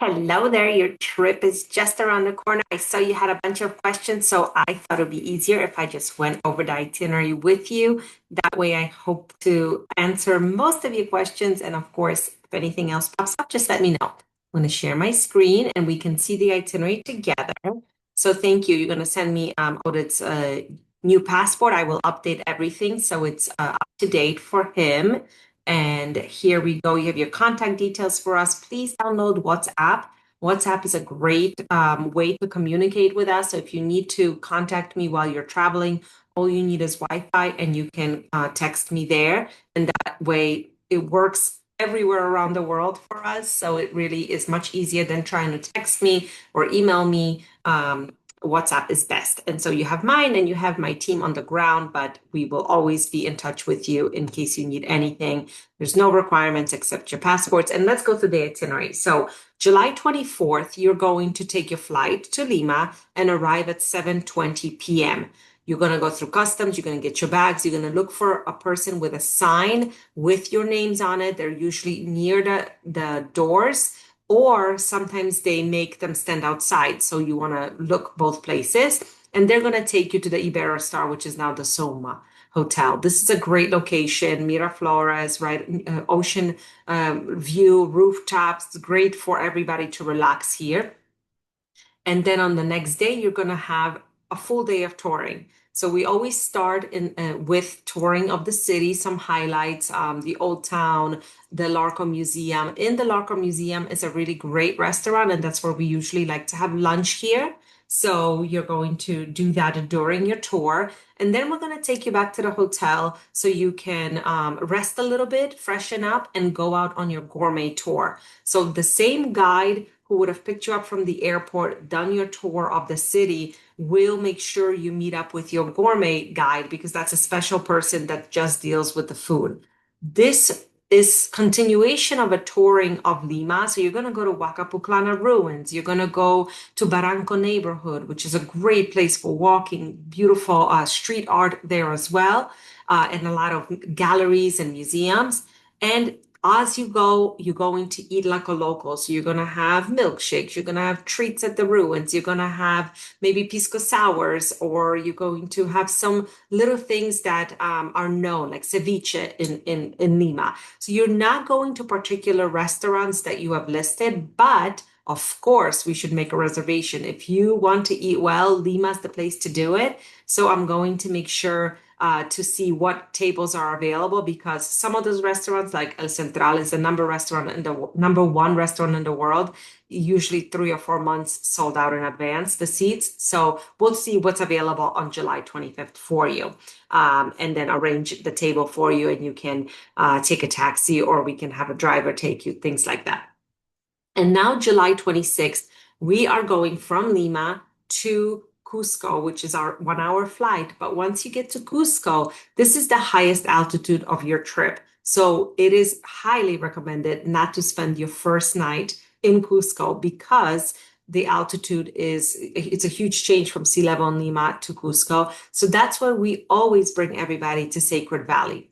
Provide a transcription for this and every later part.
Hello there. Your trip is just around the corner. I saw you had a bunch of questions, so I thought it'd be easier if I just went over the itinerary with you. That way, I hope to answer most of your questions. And of course, if anything else pops up, just let me know. I'm going to share my screen and we can see the itinerary together. So thank you. You're going to send me Odet's new passport. I will update everything so it's up to date for him. And here we go. You have your contact details for us. Please download WhatsApp. WhatsApp is a great way to communicate with us. So if you need to contact me while you're traveling, all you need is Wi-Fi and you can text me there. And that way it works everywhere around the world for us. So it really is much easier than trying to text me or email me. WhatsApp is best. And so you have mine and you have my team on the ground, but we will always be in touch with you in case you need anything. There's no requirements except your passports. And let's go through the itinerary. So July 24th, you're going to take your flight to Lima and arrive at 7:20 p.m. You're going to go through customs. You're going to get your bags. You're going to look for a person with a sign with your names on it. They're usually near the doors, or sometimes they make them stand outside. So you want to look both places. And they're going to take you to the Iberostar, which is now the Soma Hotel. This is a great location. Miraflores, right? Ocean view, rooftops. It's great for everybody to relax here. And then on the next day, you're going to have a full day of touring. So we always start with touring of the city, some highlights, the Old Town, the Larco Museum. In the Larco Museum is a really great restaurant, and that's where we usually like to have lunch here. So you're going to do that during your tour. And then we're going to take you back to the hotel so you can rest a little bit, freshen up, and go out on your gourmet tour. So the same guide who would have picked you up from the airport, done your tour of the city, will make sure you meet up with your gourmet guide because that's a special person that just deals with the food. This is continuation of a touring of Lima. So you're going to go to Huacapuclana ruins. You're going to go to Barranco neighborhood, which is a great place for walking, beautiful street art there as well, and a lot of galleries and museums. And as you go, you're going to eat like a local. So you're going to have milkshakes, you're going to have treats at the ruins, you're going to have maybe pisco sours, or you're going to have some little things that are known, like ceviche in Lima. So you're not going to particular restaurants that you have listed, but of course, we should make a reservation. If you want to eat well, Lima's the place to do it. So I'm going to make sure to see what tables are available because some of those restaurants, like El Central, is the number one restaurant in the world. Usually 3 or 4 months sold out in advance, the seats. So we'll see what's available on July 25th for you, and then arrange the table for you, and you can take a taxi or we can have a driver take you, things like that. And now, July 26th, we are going from Lima to Cusco, which is our 1 hour flight. But once you get to Cusco, this is the highest altitude of your trip. So it is highly recommended not to spend your first night in Cusco because the altitude it's a huge change from sea level in Lima to Cusco. So that's why we always bring everybody to Sacred Valley.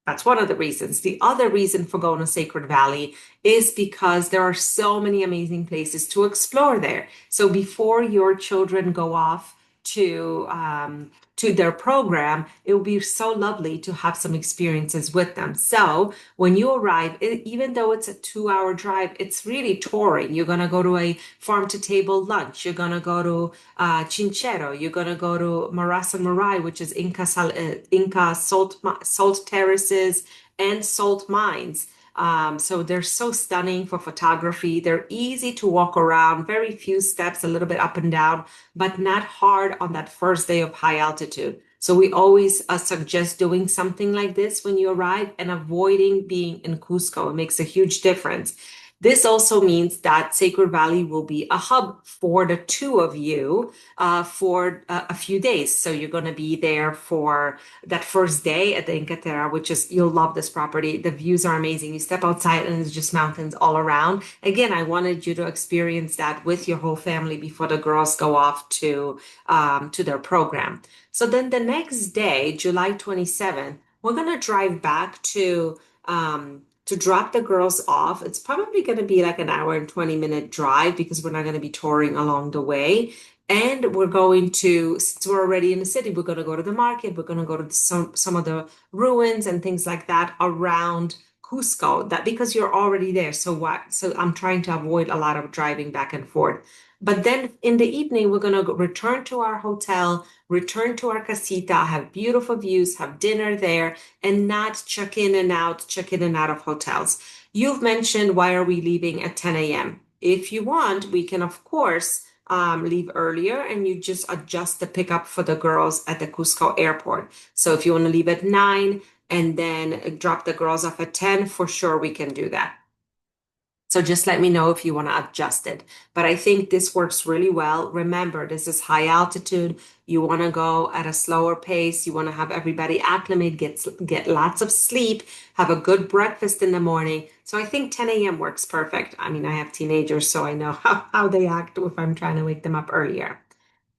That's one of the reasons. The other reason for going to Sacred Valley is because there are so many amazing places to explore there. So before your children go off to their program, it will be so lovely to have some experiences with them. So when you arrive, even though it's a 2 hour drive, it's really touring. You're going to go to a farm to table lunch. You're going to go to Chinchero. You're going to go to Marasan Marai, which is Inca salt terraces and salt mines. So they're so stunning for photography. They're easy to walk around, very few steps, a little bit up and down, but not hard on that first day of high altitude. So we always suggest doing something like this when you arrive and avoiding being in Cusco. It makes a huge difference. This also means that Sacred Valley will be a hub for the two of you for a few days. So you're going to be there for that first day at the Inca Terra, which is, you'll love this property. The views are amazing. You step outside and it's just mountains all around. Again, I wanted you to experience that with your whole family before the girls go off to their program. So then the next day, July 27th, we're going to drive back to to drop the girls off. It's probably going to be like an hour and 20-minute drive because we're not going to be touring along the way. And we're going to, since we're already in the city, we're going to go to the market. We're going to go to some of the ruins and things like that around Cusco. That because you're already there. So what? So I'm trying to avoid a lot of driving back and forth. But then in the evening, we're going to return to our hotel, return to our casita, have beautiful views, have dinner there, and not check in and out of hotels. You've mentioned why are we leaving at 10 a.m. If you want, we can, of course, leave earlier and you just adjust the pickup for the girls at the Cusco airport. So if you want to leave at 9 and then drop the girls off at 10, for sure we can do that. So just let me know if you want to adjust it. But I think this works really well. Remember, this is high altitude. You want to go at a slower pace. You want to have everybody acclimate, get lots of sleep, have a good breakfast in the morning. So I think 10 a.m. works perfect. I mean, I have teenagers, so I know how they act if I'm trying to wake them up earlier.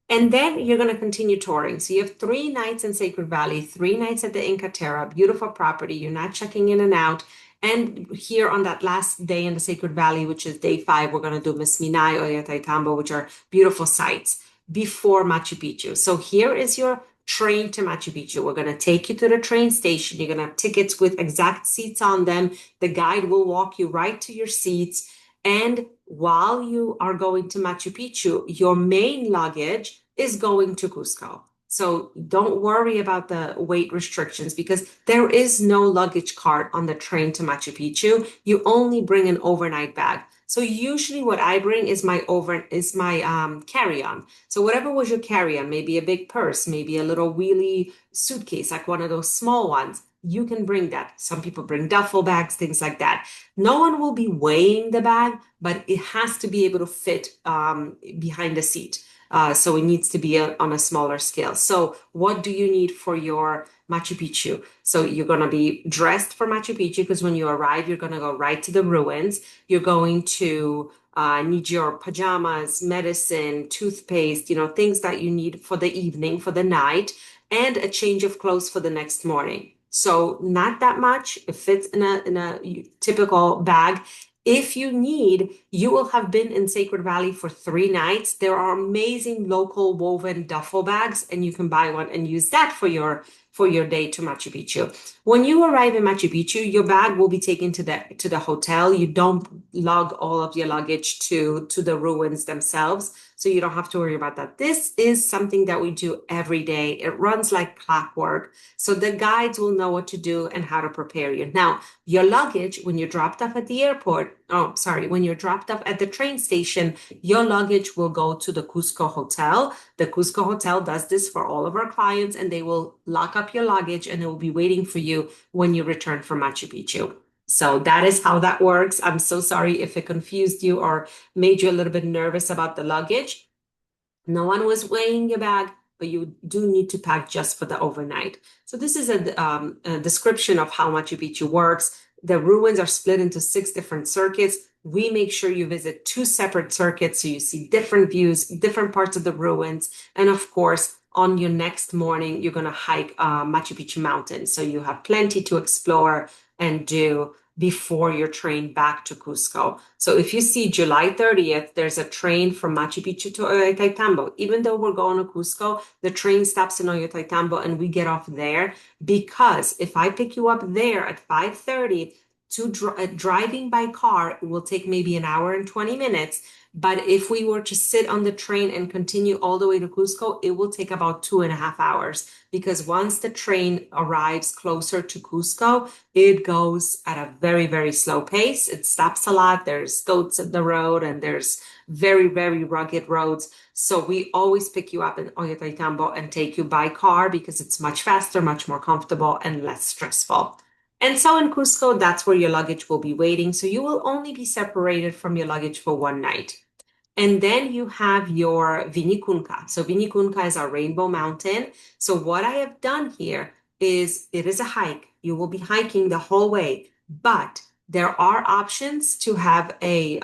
And then you're going to continue touring. So you have 3 nights in Sacred Valley, 3 nights at the Inca Terra, beautiful property. You're not checking in and out. And here on that last day in the Sacred Valley, which is day 5, we're going to do Misminay, Ollantaytambo, which are beautiful sites before Machu Picchu. So here is your train to Machu Picchu. We're going to take you to the train station. You're going to have tickets with exact seats on them. The guide will walk you right to your seats. And while you are going to Machu Picchu, your main luggage is going to Cusco. So don't worry about the weight restrictions because there is no luggage cart on the train to Machu Picchu. You only bring an overnight bag. So usually what I bring is my carry-on. So whatever was your carry-on, maybe a big purse, maybe a little wheelie suitcase, like one of those small ones, you can bring that. Some people bring duffel bags, things like that. No one will be weighing the bag, but it has to be able to fit behind the seat. So it needs to be on a smaller scale. So what do you need for your Machu Picchu? So you're going to be dressed for Machu Picchu because when you arrive, you're going to go right to the ruins. You're going to need your pajamas, medicine, toothpaste, things that you need for the evening, for the night, and a change of clothes for the next morning. So not that much. It fits in a typical bag. If you need, you will have been in Sacred Valley for 3 nights. There are amazing local woven duffel bags, and you can buy one and use that for your day to Machu Picchu. When you arrive in Machu Picchu, your bag will be taken to the hotel. You don't lug all of your luggage to the ruins themselves, so you don't have to worry about that. This is something that we do every day. It runs like clockwork, so the guides will know what to do and how to prepare you. Now, your luggage, when you're dropped off at the airport, when you're dropped off at the train station, your luggage will go to the Cusco Hotel. The Cusco Hotel does this for all of our clients, and they will lock up your luggage and it will be waiting for you when you return from Machu Picchu. So that is how that works. I'm so sorry if it confused you or made you a little bit nervous about the luggage. No one was weighing your bag, but you do need to pack just for the overnight. So this is a description of how Machu Picchu works. The ruins are split into 6 different circuits. We make sure you visit 2 separate circuits so you see different views, different parts of the ruins. And of course, on your next morning, you're going to hike Machu Picchu Mountain. So you have plenty to explore and do before your train back to Cusco. So if you see July 30th, there's a train from Machu Picchu to Ollantaytambo. Even though we're going to Cusco, the train stops in Ollantaytambo and we get off there because if I pick you up there at 5:30, driving by car, it will take maybe an hour and 20 minutes. But if we were to sit on the train and continue all the way to Cusco, it will take about 2.5 hours because once the train arrives closer to Cusco, it goes at a very, very slow pace. It stops a lot. There's goats at the road and there's very, very rugged roads. So we always pick you up in Ollantaytambo and take you by car because it's much faster, much more comfortable, and less stressful. And so in Cusco, that's where your luggage will be waiting. So you will only be separated from your luggage for one night. And then you have your Vinicunca. So Vinicunca is our rainbow mountain. So what I have done here is it is a hike. You will be hiking the whole way, but there are options to have a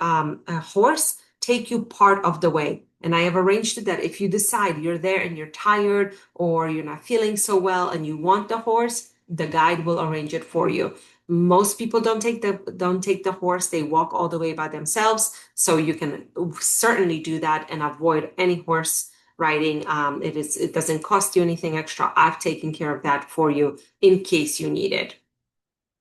horse take you part of the way. And I have arranged it that if you decide you're there and you're tired or you're not feeling so well and you want the horse, the guide will arrange it for you. Most people don't take the horse. They walk all the way by themselves. So you can certainly do that and avoid any horse riding. It doesn't cost you anything extra. I've taken care of that for you in case you need it.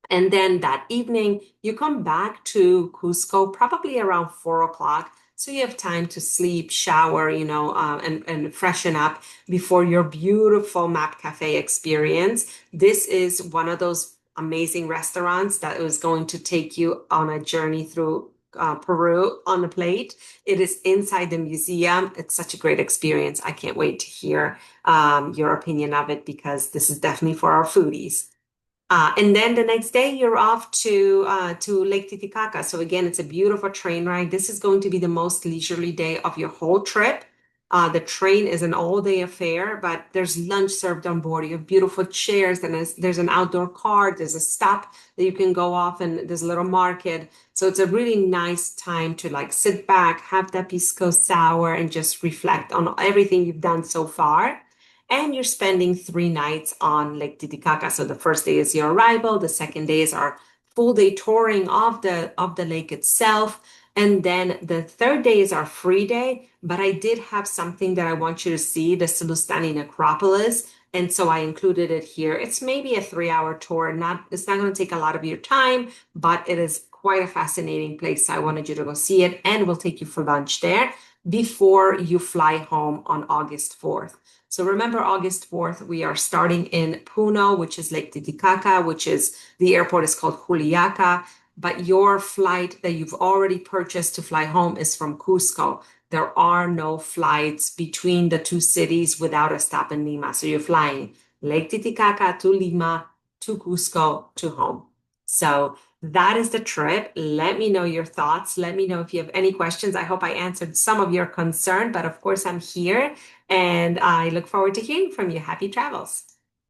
And then that evening, you come back to Cusco probably around 4 o'clock. So you have time to sleep, shower, and freshen up before your beautiful Map Cafe experience. This is one of those amazing restaurants that is going to take you on a journey through Peru on a plate. It is inside the museum. It's such a great experience. I can't wait to hear your opinion of it because this is definitely for our foodies. And then the next day you're off to Lake Titicaca. So again, it's a beautiful train ride. This is going to be the most leisurely day of your whole trip. The train is an all-day affair, but there's lunch served on board. You have beautiful chairs, and there's an outdoor car. There's a stop that you can go off, and there's a little market. So it's a really nice time to like sit back, have that pisco sour, and just reflect on everything you've done so far. And you're spending 3 nights on Lake Titicaca. So the first day is your arrival, the second day is our full day touring of the lake itself. And then the third day is our free day. But I did have something that I want you to see, the Silustani Necropolis. And so I included it here. It's maybe a 3-hour tour. It's not going to take a lot of your time, but it is quite a fascinating place. So I wanted you to go see it, and we'll take you for lunch there before you fly home on August 4th. So remember, August 4th, we are starting in Puno, which is Lake Titicaca, which is the airport is called Juliaca, but your flight that you've already purchased to fly home is from Cusco. There are no flights between the two cities without a stop in Lima. So you're flying Lake Titicaca to Lima, to Cusco, to home. So that is the trip. Let me know your thoughts. Let me know if you have any questions. I hope I answered some of your concern, but of course I'm here and I look forward to hearing from you. Happy travels.